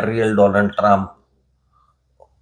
@real Donald Trump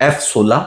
F-16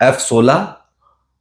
F-16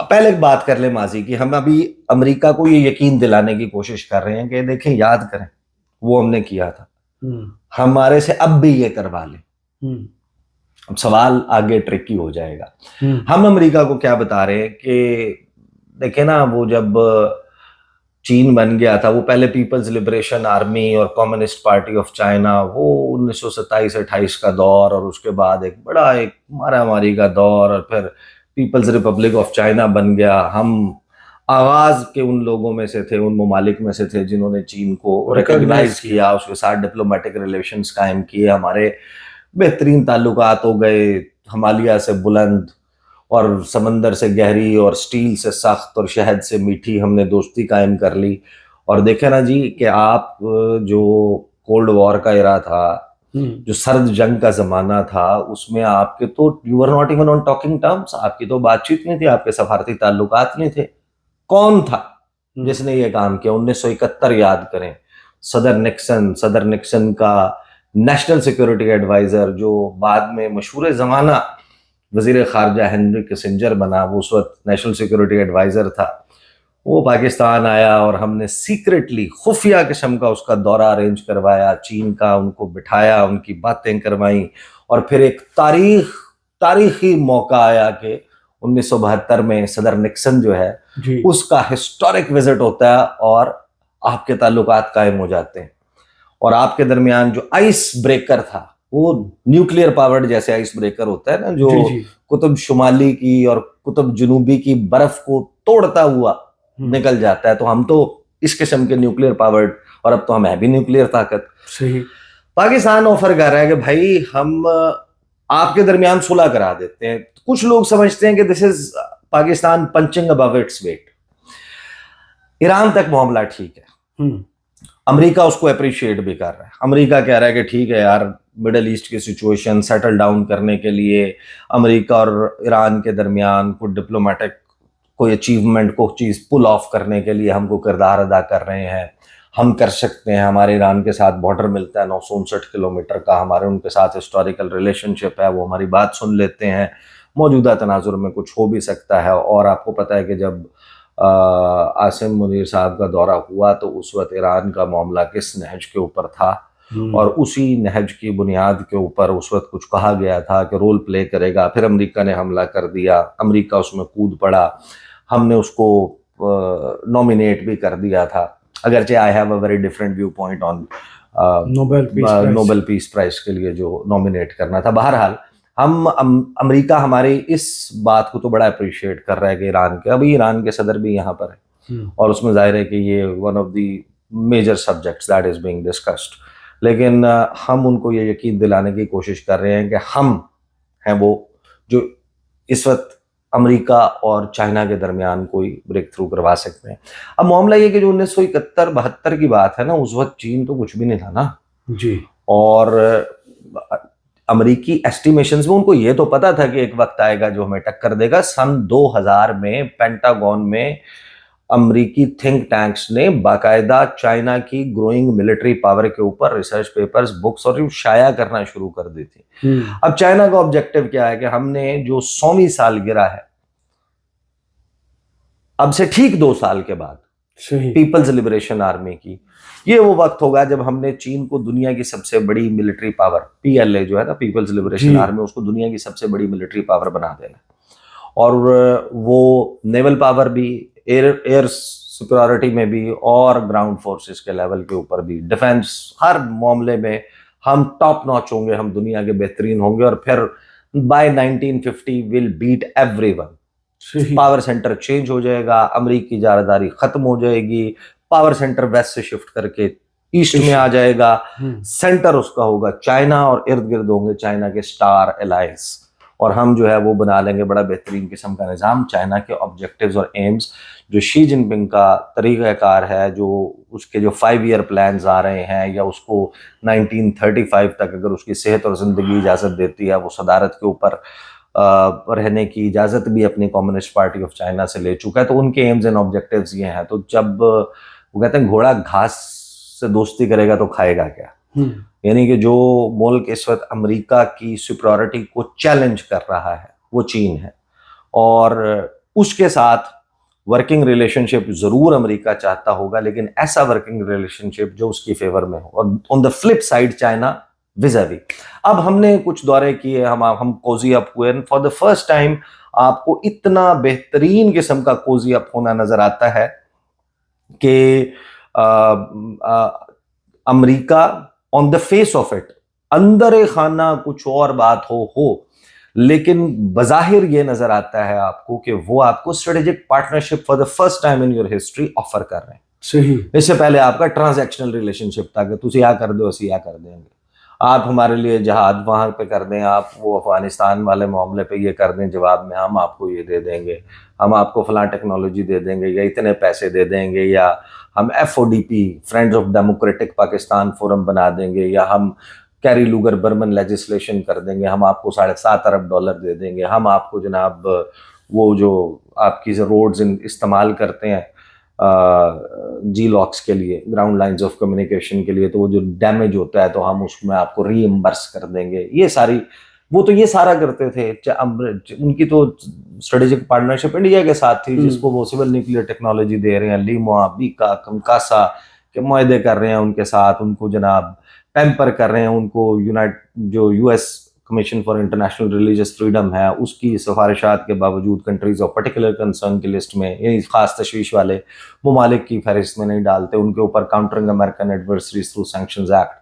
پہلے ایک بات کر لیں ماضی کی. ہم ابھی امریکہ کو یہ یقین دلانے کی کوشش کر رہے ہیں کہ دیکھیں یاد کریں وہ ہم نے کیا تھا, ہمارے سے اب بھی یہ کروا لیں. اب سوال آگے ٹرکی ہو جائے گا. ہم امریکہ کو کیا بتا رہے ہیں کہ دیکھیں نا, وہ جب چین بن گیا تھا, وہ پہلے پیپلز لبریشن آرمی اور کمیونسٹ پارٹی آف چائنا, وہ 1927-28 کا دور, اور اس کے بعد ایک بڑا ایک مارا ماری کا دور, اور پھر پیپلز ریپبلک آف چائنا بن گیا. ہم آغاز کے ان لوگوں میں سے تھے, ان ممالک میں سے تھے جنہوں نے چین کو ریکگنائز کیا, اس کے ساتھ ڈپلومیٹک ریلیشنز قائم کیے, ہمارے بہترین تعلقات ہو گئے, ہمالیہ سے بلند اور سمندر سے گہری اور سٹیل سے سخت اور شہد سے میٹھی ہم نے دوستی قائم کر لی. اور دیکھیں نا جی کہ آپ جو کولڈ وار کا ایرا تھا, جو سرد جنگ کا زمانہ تھا, اس میں آپ کے تو you are not even on talking terms, آپ کی تو بات چیت نہیں تھی, آپ کے سفارتی تعلقات نہیں تھے. کون تھا جس نے یہ کام کیا؟ 1971 یاد کریں, صدر نکسن کا نیشنل سیکورٹی ایڈوائزر, جو بعد میں مشہور زمانہ وزیر خارجہ ہنری کسنجر بنا, وہ اس وقت نیشنل سیکورٹی ایڈوائزر تھا, وہ پاکستان آیا اور ہم نے سیکرٹلی خفیہ قسم کا اس کا دورہ ارینج کروایا, چین کا, ان کو بٹھایا, ان کی باتیں کروائیں, اور پھر ایک تاریخی موقع آیا کہ 1972 میں صدر نکسن جو ہے اس کا ہسٹورک وزٹ ہوتا ہے اور آپ کے تعلقات قائم ہو جاتے ہیں. اور آپ کے درمیان جو آئس بریکر تھا, وہ نیوکلیئر پاورڈ جیسے آئس بریکر ہوتا ہے نا, جو قطب شمالی کی اور قطب جنوبی کی برف کو توڑتا ہوا نکل جاتا ہے, تو ہم تو اس قسم کے نیوکلیئر پاورڈ, اور اب تو ہم ہے بھی نیوکلیئر طاقت. صحیح. پاکستان آفر کر رہا ہے کہ بھائی ہم آپ کے درمیان صلح کرا دیتے ہیں. کچھ لوگ سمجھتے ہیں کہ this is Pakistan punching above its weight. Iran تک معاملہ ٹھیک ہے, امریکہ اس کو اپریشیٹ بھی کر رہا ہے. امریکہ کہہ رہا ہے کہ ٹھیک ہے یار, مڈل ایسٹ کی سچویشن سیٹل ڈاؤن کرنے کے لیے امریکہ اور ایران کے درمیان کوئی ڈپلومیٹک کوئی اچیومنٹ کو چیز پل آف کرنے کے لیے ہم کو کردار ادا کر رہے ہیں, ہم کر سکتے ہیں. ہمارے ایران کے ساتھ بارڈر ملتا ہے 959 کلومیٹر کا, ہمارے ان کے ساتھ ہسٹوریکل ریلیشن شپ ہے, وہ ہماری بات سن لیتے ہیں, موجودہ تناظر میں کچھ ہو بھی سکتا ہے. اور آپ کو پتہ ہے کہ جب عاصم منیر صاحب کا دورہ ہوا تو اس وقت ایران کا معاملہ کس نہج کے اوپر تھا, اور اسی نہج کی بنیاد کے اوپر اس وقت کچھ کہا گیا تھا کہ رول پلے کرے گا. پھر امریکہ نے حملہ کر دیا, امریکہ اس میں کود پڑا, ہم نے اس کو نومینیٹ بھی کر دیا تھا, اگرچہ I have a very different viewpoint on Nobel peace prize کے لیے جو نومینیٹ کرنا تھا. بہرحال ہم امریکہ ہماری اس بات کو تو بڑا اپریشیٹ کر رہا ہے کہ ایران کے, ابھی ایران کے صدر بھی یہاں پر ہے, اور اس میں ظاہر ہے کہ یہ one of the major subjects that is being discussed. لیکن ہم ان کو یہ یقین دلانے کی کوشش کر رہے ہیں کہ ہم ہیں وہ جو اس وقت امریکہ اور چائنا کے درمیان کوئی بریک تھرو کروا سکتے ہیں. اب معاملہ یہ کہ جو 1971-72 کی بات ہے نا, اس وقت چین تو کچھ بھی نہیں تھا نا جی, اور امریکی ایسٹیمیشنز میں ان کو یہ تو پتا تھا کہ ایک وقت آئے گا جو ہمیں ٹکر دے گا. سن 2000 میں پینٹاگون میں امریکی تھنک ٹینکس نے باقاعدہ چائنا کی گروئنگ ملٹری پاور کے اوپر ریسرچ پیپرز, بکس اور شائع کرنا شروع کر دی تھی. اب چائنا کا آبجیکٹو کیا ہے کہ ہم نے جو 100ویں سالگرہ ہے اب سے ٹھیک 2 سال کے بعد پیپلز لبریشن آرمی کی, یہ وہ وقت ہوگا جب ہم نے چین کو دنیا کی سب سے بڑی ملٹری پاور, PLA جو ہے نا پیپلز لبریشن آرمی, اس کو دنیا کی سب سے بڑی ملٹری پاور بنا دینا, اور وہ نیول پاور بھی, ایئر سیکورٹی میں بھی, اور گراؤنڈ فورسز کے لیول کے اوپر بھی, ڈیفنس, ہر معاملے میں ہم ٹاپ ناچ ہوں گے, ہم دنیا کے بہترین ہوں گے, اور پھر by 1950 will beat everyone. Power centre change ہو جائے گا, امریکی جارحداری ختم ہو جائے گی, پاور سینٹر ویسٹ سے شفٹ کر کے ایسٹ میں آ جائے گا, سینٹر اس کا ہوگا چائنا, اور ارد گرد ہوں گے چائنا کے اسٹار الائنس, اور ہم جو ہے وہ بنا لیں گے بڑا بہترین قسم کا نظام. چائنا کے آبجیکٹیوز اور ایمز, جو شی جن پنگ کا طریقہ کار ہے, جو اس کے جو 5 ایئر پلانز آ رہے ہیں, یا اس کو 1935 تک اگر اس کی صحت اور زندگی اجازت دیتی ہے, وہ صدارت کے اوپر رہنے کی اجازت بھی اپنی کمیونسٹ پارٹی آف چائنا سے لے چکا ہے, تو ان کے ایمز اینڈ آبجیکٹیوز یہ ہیں. تو جب وہ کہتے ہیں گھوڑا گھاس سے دوستی کرے گا تو کھائے گا کیا, یعنی کہ جو ملک اس وقت امریکہ کی سپیورٹی کو چیلنج کر رہا ہے وہ چین ہے, اور اس کے ساتھ ورکنگ ریلیشن شپ ضرور امریکہ چاہتا ہوگا, لیکن ایسا ورکنگ ریلیشن شپ جو اس کی فیور میں ہو. اور آن دا فلپ سائڈ چائنا وزاوی. اب ہم نے کچھ دورے کیے, ہم کوزی اپ ہوئے, فار دا فرسٹ ٹائم آپ کو اتنا بہترین قسم کا کوزی اپ ہونا نظر آتا ہے کہ امریکہ آن دا فیس آف اٹ, اندر خانہ کچھ اور بات ہو, لیکن بظاہر یہ نظر آتا ہے آپ کو کہ وہ آپ کو strategic partnership for the first time in your history offer کر رہے ہیں. صحیح. اس سے پہلے آپ کا ٹرانزیکشنل ریلیشن شپ تھا کہ تسی کر دو اسی کر دیں گے, آپ ہمارے لیے جہاد وہاں پہ کر دیں, آپ وہ افغانستان والے معاملے پہ یہ کر دیں, جواب میں ہم آپ کو یہ دے دیں گے, ہم آپ کو فلاں ٹیکنالوجی دے دیں گے, یا اتنے پیسے دے دیں گے, یا ہم FODP friends of democratic Pakistan forum بنا دیں گے, یا ہم کیری لوگر برمن لیجسلیشن کر دیں گے, ہم آپ کو $7.5 ارب دے دیں گے, ہم آپ کو جناب وہ جو آپ کی روڈز استعمال کرتے ہیں جی لاکس کے لیے, گراؤنڈ لائنز آف کمیونیکیشن کے لیے, تو وہ جو ڈیمیج ہوتا ہے تو ہم اس میں آپ کو ری ایمبرس کر دیں گے. یہ ساری وہ تو یہ سارا کرتے تھے. ان کی تو اسٹریٹجک پارٹنرشپ انڈیا کے ساتھ تھی, جس کو وہ سول نیوکلیئر ٹیکنالوجی دے رہے ہیں, لیموا, بیکا, کمکاسا کے معاہدے کر رہے ہیں ان کے ساتھ, ان کو جناب پیمپر کر رہے ہیں, ان کو جو US commission for international religious freedom ہے اس کی سفارشات کے باوجود کنٹریز آف پرٹیکولر کنسرن کی لسٹ میں, یعنی خاص تشویش والے ممالک کی فہرست میں نہیں ڈالتے, ان کے اوپر countering American adversaries through sanctions act,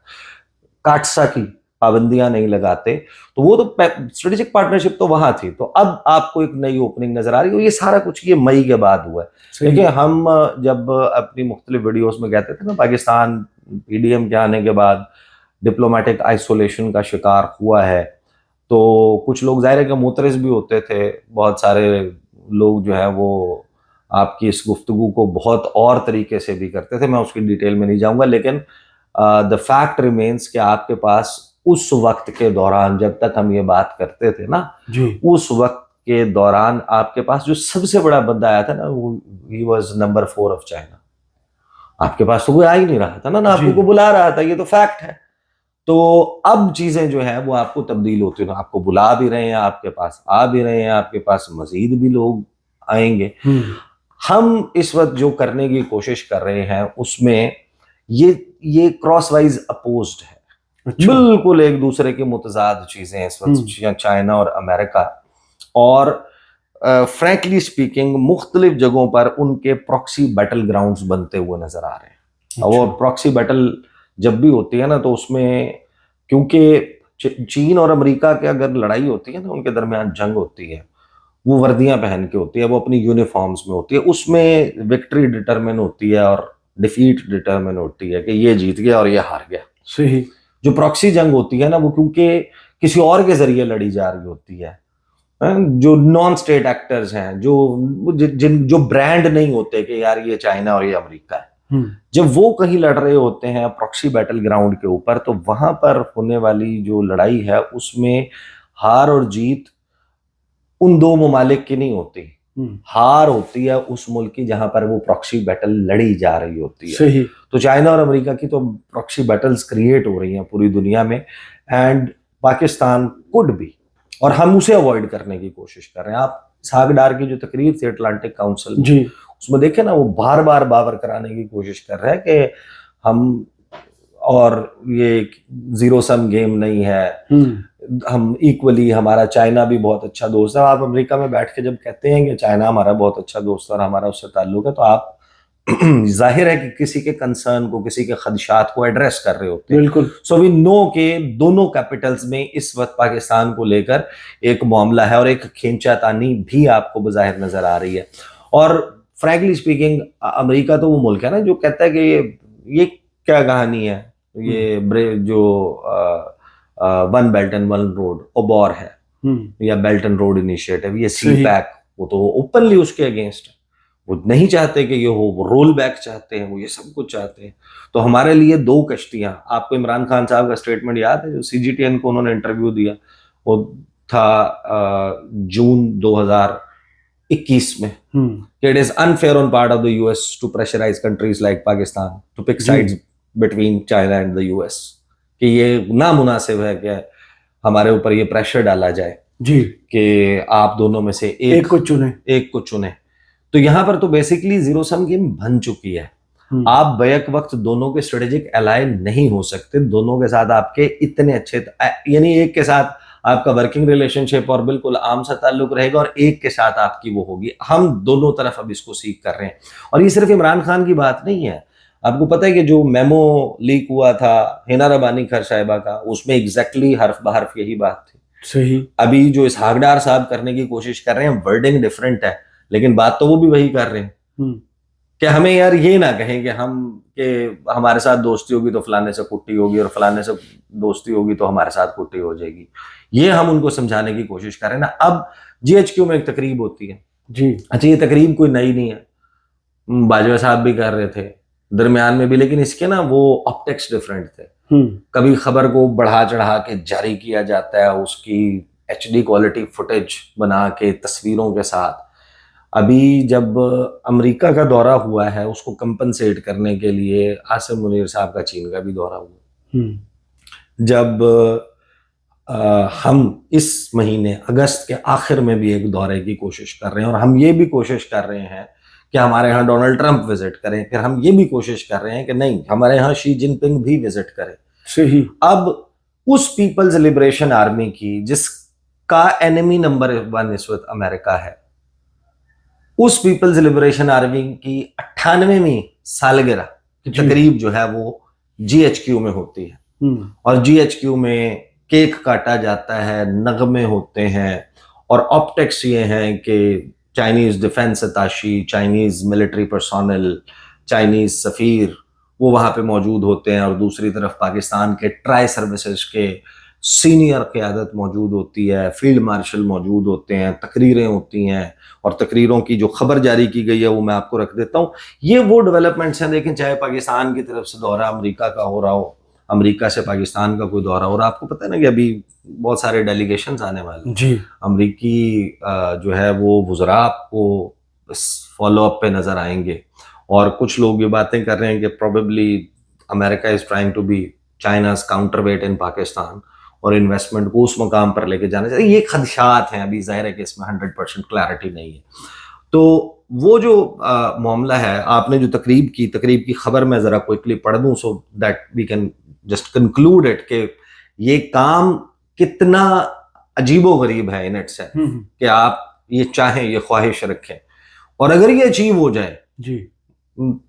CAATSA کی پابندیاں نہیں لگاتے. تو وہ تو اسٹریٹجک پارٹنرشپ تو وہاں تھی. تو اب آپ کو ایک نئی اوپننگ نظر آ رہی ہے, اور یہ سارا کچھ یہ مئی کے بعد ہوا ہے. دیکھیں ہم جب اپنی مختلف ویڈیوز میں کہتے تھے نا, پاکستان PDM کے آنے کے بعد ڈپلومیٹک آئسولیشن کا شکار ہوا ہے, تو کچھ لوگ ظاہر ہے کہ معترض بھی ہوتے تھے. بہت سارے لوگ جو ہے وہ آپ کی اس گفتگو کو بہت اور طریقے سے بھی کرتے تھے, میں اس کی ڈیٹیل میں نہیں جاؤں گا, لیکن دا فیکٹ ریمینس کہ آپ کے پاس اس وقت کے دوران جب تک ہم یہ بات کرتے تھے نا, اس وقت کے دوران آپ کے پاس جو سب سے بڑا بندہ آیا تھا نا, he was number 4 of China. آپ کے پاس تو کوئی آ ہی نہیں رہا تھا نا, آپ کو بلا رہا تھا, یہ تو فیکٹ ہے. تو اب چیزیں جو ہیں وہ آپ کو تبدیل ہوتی ہیں, آپ کو بلا بھی رہے ہیں, آپ کے پاس آ بھی رہے ہیں, آپ کے پاس مزید بھی لوگ آئیں گے. ہم اس وقت جو کرنے کی کوشش کر رہے ہیں اس میں یہ کراس وائز اپوزڈ ہے, بالکل ایک دوسرے کے متضاد چیزیں ہیں اس وقت, چائنا اور امریکہ. اور فرینکلی اسپیکنگ مختلف جگہوں پر ان کے پراکسی بیٹل گراؤنڈز بنتے ہوئے نظر آ رہے ہیں. وہ پراکسی بیٹل جب بھی ہوتی ہے نا, تو اس میں کیونکہ چین اور امریکہ کے اگر لڑائی ہوتی ہے نا, ان کے درمیان جنگ ہوتی ہے, وہ وردیاں پہن کے ہوتی ہے, وہ اپنی یونیفارمز میں ہوتی ہے, اس میں وکٹری ڈٹرمن ہوتی ہے اور ڈیفیٹ ڈٹرمن ہوتی ہے کہ یہ جیت گیا اور یہ ہار گیا. صحیح. جو پراکسی جنگ ہوتی ہے نا, وہ کیونکہ کسی اور کے ذریعے لڑی جا رہی ہوتی ہے, جو نان اسٹیٹ ایکٹرز ہیں, جو برانڈ نہیں ہوتے کہ یار یہ چائنا اور یہ امریکہ ہے, جب وہ کہیں لڑ رہے ہوتے ہیں پراکسی بیٹل گراؤنڈ کے اوپر, تو وہاں پر ہونے والی جو لڑائی ہے اس میں ہار اور جیت ان دو ممالک کی نہیں ہوتی, ہار ہوتی ہے اس ملک کی جہاں پر وہ پراکسی بیٹل لڑی جا رہی ہوتی ہے. صحیح. تو چائنا اور امریکہ کی تو پراکسی بیٹلز کریٹ ہو رہی ہیں پوری دنیا میں, اینڈ پاکستان کوڈ بھی, اور ہم اسے اوائڈ کرنے کی کوشش کر رہے ہیں. آپ اسحاق ڈار کی جو تقریر تھی اٹلانٹک کاؤنسل, اس میں دیکھیں نا, وہ بار بار باور کرانے کی کوشش کر رہے ہیں کہ ہم, اور یہ زیرو سم گیم نہیں ہے, ہم ایکولی, ہمارا چائنا بھی بہت اچھا دوست ہے. آپ امریکہ میں بیٹھ کے جب کہتے ہیں کہ چائنا ہمارا بہت اچھا دوست ہے اور ہمارا اس سے تعلق ہے, تو آپ ظاہر ہے کہ کسی کے کنسرن کو, کسی کے خدشات کو ایڈریس کر رہے ہوتے ہیں. بالکل. سو وی نو کہ دونوں کیپٹلز میں اس وقت پاکستان کو لے کر ایک معاملہ ہے, اور ایک کھینچا تانی بھی آپ کو بظاہر نظر آ رہی ہے. اور فرینکلی اسپیکنگ امریکہ تو وہ ملک ہے نا جو کہتا ہے کہ یہ کیا کہانی ہے, یہ جو one belt and one road OBOR ہے, یا بیلٹ اینڈ روڈ انیشیٹو, یہ سی پیک, وہ تو اوپنلی اس کے اگینسٹ ہے. وہ نہیں چاہتے کہ یہ ہو, وہ رول بیک چاہتے ہیں, وہ یہ سب کچھ چاہتے ہیں. تو ہمارے لیے دو کشتیاں, آپ کو عمران خان صاحب کا اسٹیٹمنٹ یاد ہے جو CGTN کو انہوں نے انٹرویو دیا, وہ تھا جون 2021 میں, کہ it is unfair on part of the US to pressurize countries like Pakistan to pick sides between China and the US, کہ یہ نامناسب ہے کہ ہمارے اوپر یہ پریشر ڈالا جائے جی کہ آپ دونوں میں سے ایک کو چنیں. تو یہاں پر تو بیسکلی زیرو سم گیم بن چکی ہے. آپ بیک وقت دونوں کے اسٹریٹجک الائے نہیں ہو سکتے. دونوں کے ساتھ آپ کے اتنے اچھے, یعنی ایک کے ساتھ آپ کا ورکنگ ریلیشن شپ اور بالکل عام سا تعلق رہے گا, اور ایک کے ساتھ آپ کی وہ ہوگی. ہم دونوں طرف اب اس کو سیکھ کر رہے ہیں. اور یہ صرف عمران خان کی بات نہیں ہے. آپ کو پتہ ہے کہ جو میمو لیک ہوا تھا ہینا ربانی خیر صاحبہ کا, اس میں ایگزیکٹلی حرف بحرف یہی بات تھی. صحیح. ابھی جو اسحاق ڈار صاحب کرنے کی کوشش کر رہے ہیں, ورڈنگ ڈفرینٹ ہے, لیکن بات تو وہ بھی وہی کر رہے ہیں کہ ہمیں یار یہ نہ کہیں کہ ہمارے ساتھ دوستی ہوگی تو فلانے سے کٹی ہوگی, اور فلانے سے دوستی ہوگی تو ہمارے ساتھ کٹی ہو جائے گی. یہ ہم ان کو سمجھانے کی کوشش کر رہے ہیں نا. اب جی ایچ کیو میں ایک تقریب ہوتی ہے جی. اچھا, یہ تقریب کوئی نئی نہیں ہے, باجوہ صاحب بھی کر رہے تھے درمیان میں بھی, لیکن اس کے نا وہ آپٹکس ڈفرینٹ تھے. کبھی خبر کو بڑھا چڑھا کے جاری کیا جاتا ہے, اس کی ایچ ڈی کوالٹی فوٹیج بنا کے تصویروں کے ساتھ. ابھی جب امریکہ کا دورہ ہوا ہے, اس کو کمپنسیٹ کرنے کے لیے عاصم منیر صاحب کا چین کا بھی دورہ ہوا. جب ہم اس مہینے اگست کے آخر میں بھی ایک دورے کی کوشش کر رہے ہیں, اور ہم یہ بھی کوشش کر رہے ہیں کہ ہمارے ہاں ڈونلڈ ٹرمپ وزٹ کریں, پھر ہم یہ بھی کوشش کر رہے ہیں کہ نہیں ہمارے ہاں شی جن پنگ بھی وزٹ کریں. صحیح. اب اس پیپلز لبریشن آرمی کی, جس کا اینیمی نمبر 1 اس وقت امریکہ ہے, اس پیپلز لبریشن آرمی کی 98ویں سالگرہ کی تقریب جو ہے وہ جی ایچ کیو میں ہوتی ہے. اور جی ایچ کیو میں کیک کاٹا جاتا ہے, نغمے ہوتے ہیں, اور آپٹکس یہ ہیں کہ Chinese defence اتاشی, Chinese military personal, Chinese سفیر وہ وہاں پہ موجود ہوتے ہیں, اور دوسری طرف پاکستان کے ٹرائی سروسز کے سینئر قیادت موجود ہوتی ہے, فیلڈ مارشل موجود ہوتے ہیں, تقریریں ہوتی ہیں, اور تقریروں کی جو خبر جاری کی گئی ہے وہ میں آپ کو رکھ دیتا ہوں. یہ وہ ڈیولپمنٹس ہیں. دیکھیں, چاہے پاکستان کی طرف سے دورہ امریکہ کا ہو رہا ہو, امریکہ سے پاکستان کا کوئی دورہ ہو رہا, آپ کو پتہ ہے نا کہ ابھی بہت سارے ڈیلیگیشنز آنے والے ہیں جی. امریکی جو ہے وہ وزراء کو اس فالو اپ پہ نظر آئیں گے, اور کچھ لوگ یہ باتیں کر رہے ہیں کہ probably America is trying to be China's counterweight in Pakistan, اور انویسٹمنٹ کو اس مقام پر لے کے جانا چاہیے. یہ خدشات ہیں, ابھی ظاہر ہے کہ اس میں 100% کلیئرٹی نہیں ہے. تو وہ جو معاملہ ہے, آپ نے جو تقریب کی خبر میں ذرا کوئکلی پڑھ دوں so that we can just conclude it, کہ یہ کام کتنا عجیب و غریب ہے ان اٹ سیلف, کہ آپ یہ چاہیں, یہ خواہش رکھیں, اور اگر یہ اچیو ہو جائے جی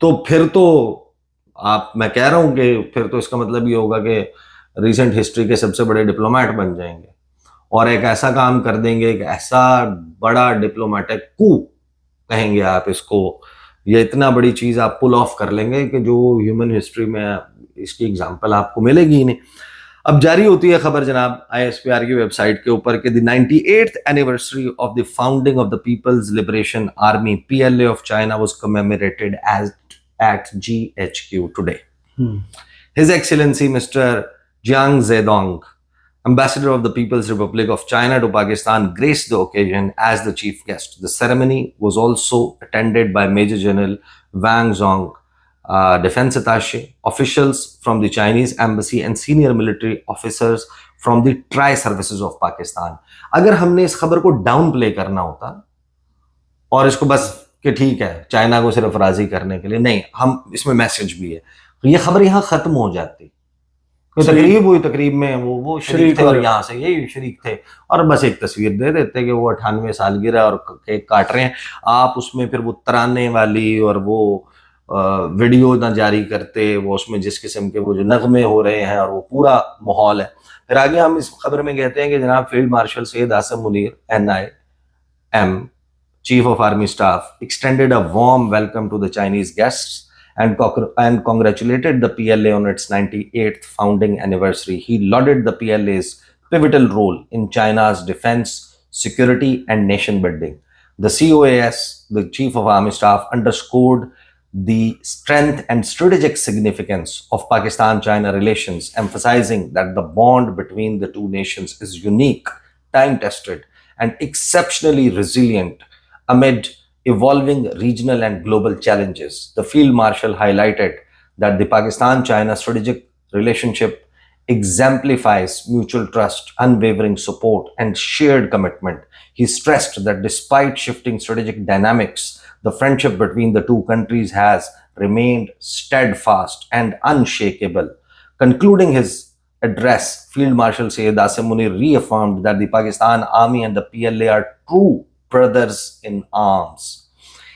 تو پھر تو میں کہہ رہا ہوں کہ پھر تو اس کا مطلب یہ ہوگا کہ ریسنٹ ہسٹری کے سب سے بڑے ڈپلومیٹ بن جائیں گے, اور ایک ایسا کام کر دیں گے, ایک ایسا بڑا ڈپلومیٹک کو کہیں گے آپ اس کو, یہ اتنا بڑی چیز آپ پل آف کر لیں گے کہ جو ہیومن ہسٹری میں اس کی اگزامپل آپ کو ملے گی ہی نہیں. اب جاری ہوتی ہے خبر جناب ISPR کی ویب سائٹ کے اوپر کہ the 98th anniversary of the founding of the People's Liberation Army PLA of China was commemorated at GHQ today. His Excellency Mr. Jiang Zedong, Ambassador of the People's Republic of China to Pakistan, graced the occasion as the chief guest. The ceremony was also attended by Major General Wang Zhong, defense attaché, officials from the Chinese embassy and senior military officers from the tri services of Pakistan. اگر ہم نے اس خبر کو down پلے کرنا ہوتا اور اس کو بس کہ ٹھیک ہے چائنا کو صرف راضی کرنے کے لیے, نہیں, ہم اس میں میسج بھی ہے, یہ خبر یہاں ختم ہو جاتی. تقریب ہوئی, تقریب میں وہ شریک تھے اور یہاں سے یہی شریک تھے, اور بس ایک تصویر دے دیتے کہ وہ 98 سالگرہ اور کیک کاٹ رہے ہیں. آپ اس میں پھر وہ ترانے والی اور وہ ویڈیو نہ جاری کرتے, وہ اس میں جس قسم کے وہ جو نغمے ہو رہے ہیں اور وہ پورا ماحول ہے. پھر آگے ہم اس خبر میں کہتے ہیں کہ جناب field marshal Syed Asim Munir NIM, Chief of Army Staff, extended a warm welcome to the Chinese guests and congratulated the PLA on its 98th founding anniversary. He lauded the PLA's pivotal role in China's defense, security and nation building. The COAS, the Chief of Army Staff, underscored the strength and strategic significance of Pakistan-China relations, emphasizing that the bond between the two nations is unique, time-tested, and exceptionally resilient amid evolving regional and global challenges. The Field Marshal highlighted that the Pakistan-China strategic relationship exemplifies mutual trust, unwavering support, and shared commitment. He stressed that despite shifting strategic dynamics, the friendship between the two countries has remained steadfast and unshakable. Concluding his address, Field Marshal Syed Asim Munir reaffirmed that the Pakistan Army and the PLA are true brothers in arms.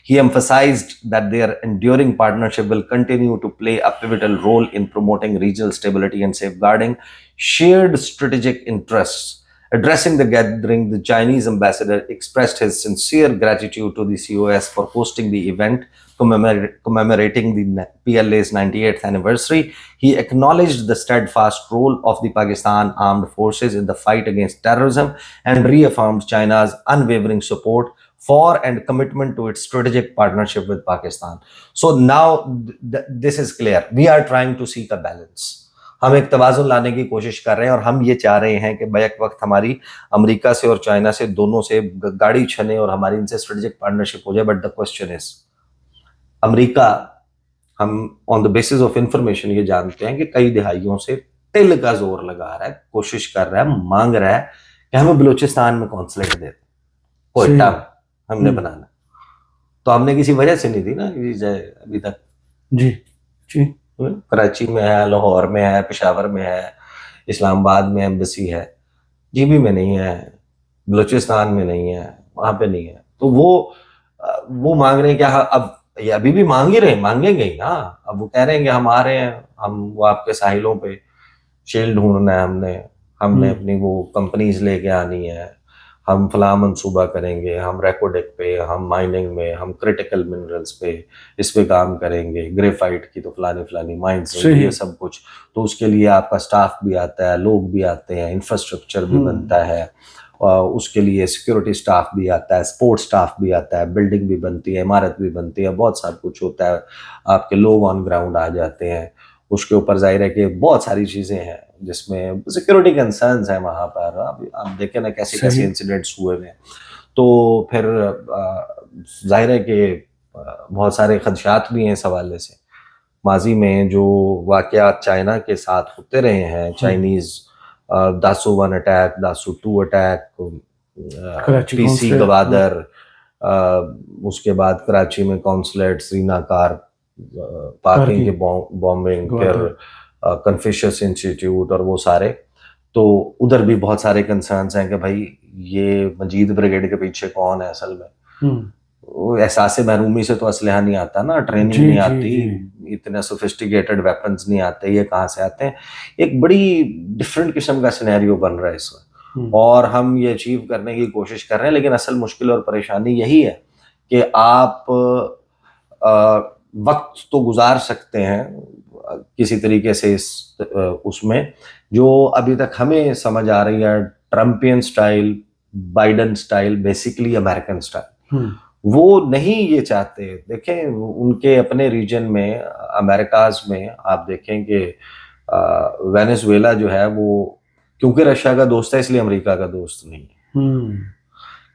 He emphasized that their enduring partnership will continue to play a pivotal role in promoting regional stability and safeguarding shared strategic interests. Addressing the gathering, the Chinese ambassador expressed his sincere gratitude to the COS for hosting the event commemorating the PLA's 98th anniversary. He acknowledged the steadfast role of the Pakistan Armed Forces in the fight against terrorism and reaffirmed China's unwavering support for and commitment to its strategic partnership with Pakistan. So now this is clear. We are trying to seek a balance. ہم ایک توازن لانے کی کوشش کر رہے ہیں اور ہم یہ چاہ رہے ہیں کہ بیک وقت ہماری امریکہ سے اور چائنا سے دونوں سے گاڑی چھنے اور ہماری ان سے اسٹریٹجک پارٹنرشپ ہو جائے. بٹ دا کوشچن از امریکہ, ہم آن دا بیسس آف انفارمیشن یہ جانتے ہیں کہ کئی دہائیوں سے تل کا زور لگا رہا ہے, کوشش کر رہا ہے, مانگ رہا ہے کہ ہمیں بلوچستان میں کونسلیٹ دے دیں, کوئٹہ ہم نے بنانا. تو ہم نے کسی وجہ سے نہیں دی نا ابھی تک. جی جی, کراچی میں ہے, لاہور میں ہے, پشاور میں ہے, اسلام آباد میں ایمبیسی ہے, جی بی میں نہیں ہے, بلوچستان میں نہیں ہے, وہاں پہ نہیں ہے. تو وہ مانگ رہے ہیں کہ اب یہ ابھی بھی مانگ ہی رہے ہیں, مانگیں گے نا. اب وہ کہہ رہے ہیں کہ ہم آ رہے ہیں, ہم وہ آپ کے ساحلوں پہ شیل ڈھونڈنا ہے, ہم نے اپنی وہ کمپنیز لے کے آنی ہے, ہم فلاں منصوبہ کریں گے, ہم ریکوڈک پہ, ہم مائننگ میں, ہم کرٹیکل منرلز پہ اس پہ کام کریں گے, گریفائٹ کی تو فلانی مائنز, یہ سب کچھ. تو اس کے لیے آپ کا سٹاف بھی آتا ہے, لوگ بھی آتے ہیں, انفراسٹرکچر بھی بنتا ہے, اس کے لیے سیکورٹی سٹاف بھی آتا ہے, سپورٹ سٹاف بھی آتا ہے, بلڈنگ بھی بنتی ہے, عمارت بھی بنتی ہے, بہت سارا کچھ ہوتا ہے, آپ کے لوگ آن گراؤنڈ آ جاتے ہیں. اس کے اوپر ظاہر ہے کہ بہت ساری چیزیں ہیں جس میں سیکورٹی کنسرنز ہیں وہاں پر. آپ دیکھیں نا کیسے انسیڈنٹس ہوئے ہیں. تو پھر ظاہر ہے کہ بہت سارے خدشات بھی ہیں اس حوالے سے. ماضی میں جو واقعات چائنا کے ساتھ ہوتے رہے ہیں, Chinese Dasu 1 attack, Dasu 2 attack, پی سی گوادر, اس کے بعد کراچی میں کونسلیٹ, سرینا کار پارکنگ کے بامبنگ, پھر کنفیوشس انسٹیٹیوٹ اور وہ سارے. تو ادھر بھی بہت سارے کنسرنس ہیں کہ بھائی یہ مجید بریگیڈ کے پیچھے کون ہے اصل میں. وہ احساس محرومی سے تو اسلحہ نہیں آتا نا, ٹریننگ نہیں آتی, اتنے سوفسٹیکیٹڈ ویپنز نہیں آتے, یہ کہاں سے آتے ہیں. ایک بڑی ڈفرینٹ قسم کا سینیریو بن رہا ہے اس وقت, اور ہم یہ اچیو کرنے کی کوشش کر رہے ہیں. لیکن اصل مشکل اور پریشانی یہی ہے کہ آپ وقت تو گزار سکتے ہیں کسی طریقے سے اس میں جو ابھی تک ہمیں سمجھ آ رہی ہے Trumpian style, Biden style, basically American style. وہ نہیں یہ چاہتے. دیکھیں ان کے اپنے ریجن میں, امریکاز میں آپ دیکھیں کہ وینیزویلا جو ہے وہ کیونکہ رشیا کا دوست ہے اس لیے امریکہ کا دوست نہیں ہے,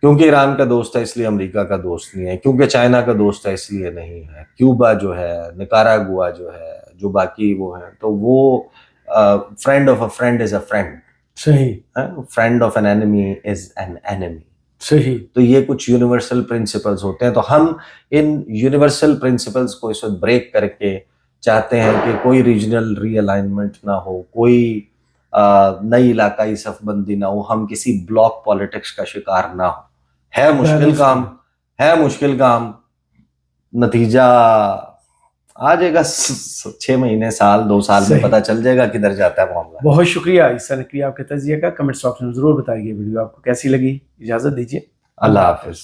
کیونکہ ایران کا دوست ہے اس لیے امریکہ کا دوست نہیں ہے, کیونکہ چائنا کا دوست ہے اس لیے نہیں ہے. کیوبا جو ہے, نکاراگوا جو ہے, جو باقی وہ ہیں, تو وہ friend of a friend is a friend. صحیح. Friend of an enemy is an enemy. صحیح. تو یہ کچھ یونیورسل پرنسپلز ہوتے ہیں. تو ہم ان یونیورسل پرنسپلز کو اس وقت بریک کر کے چاہتے ہیں کہ کوئی ریجنل ری الائنمنٹ نہ ہو, کوئی نئی علاقائی صف بندی نہ ہو, ہم کسی بلاک پالیٹکس کا شکار نہ ہو. ہے مشکل کام, نتیجہ آ جائے گا 6 مہینے, سال, 2 سال میں پتہ چل جائے گا کدھر جاتا ہے معاملہ. بہت شکریہ عیسیٰ نقوی آپ کے تجزیے کا. کمنٹس باکس میں ضرور بتائیے ویڈیو آپ کو کیسی لگی. اجازت دیجیے, اللہ حافظ.